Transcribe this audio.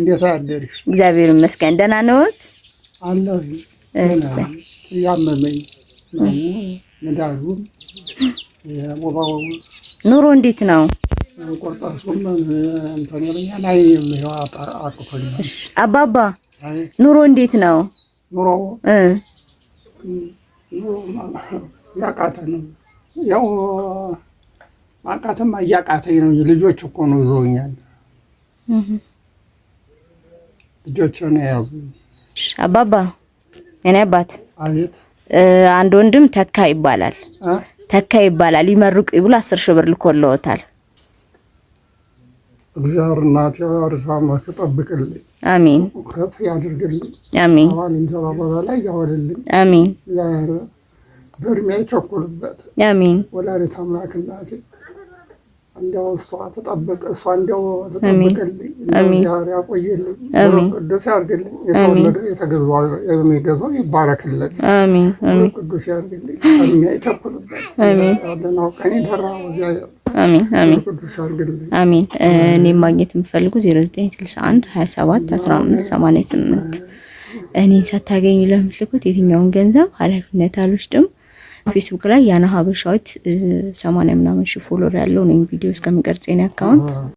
እንዴት አደርሽ? እግዚአብሔር ይመስገን። ደህና ነዎት? አለሁ። ያመመኝ ነው መዳሩ የሞባው ኑሮ እንዴት ነው? ቆርጣሱም እንትን ይለኛል። አይ ነው አጥቆኝ። እሺ አባባ ኑሮ እንዴት ነው? ኑሮ ያቃተ ነው። ያው ማቃተም እያቃተኝ ነው። ልጆች እኮ ነው ይዘውኛል። ልጆች ነው ያዙ። አባባ እኔ አባት አቤት። አንድ ወንድም ተካ ይባላል። ተካ ይባላል። ይመርቁ ይብሉ 10 ሺህ ብር ልኮልዎታል። እግዚአብሔር እናት ያርሳማ ተጠብቅልኝ። አሜን። ከፍ ያድርግልኝ። አሜን። አሁን እንጀራ በላይ ያወልልኝ። አሜን። ዛሬ በእድሜ ይቸኩልበት። አሜን። ወላዲተ አምላክ እናቴ እንደው እሷ ተጠብቅ፣ እሷ እንደው ተጠብቅልኝ። እግዚአብሔር ያቆይልኝ። ቅዱስ ያድርግልኝ። የተወለደ የተገዛው የሚገዛው ይባረክለት። አሜን። አሜን። ቅዱስ ያድርግልኝ። እድሜ ይቸኩልበት። አሜን። አደናው ቀን ይደራው እግዚአብሔር። አሜን። አሜን። ቅዱስ ያድርግልኝ። አሜን። እኔ ማግኘት የምፈልጉ 0961 27 15 88 እኔን ሳታገኙ ለምትልኩት የትኛውን ገንዘብ ኃላፊነት አልወስድም። ፌስቡክ ላይ ያና ሀበሻዊት 80 ምናምን ሺህ ፎሎወር ያለው ነው ቪዲዮ እስከምቀርጽ የኔ አካውንት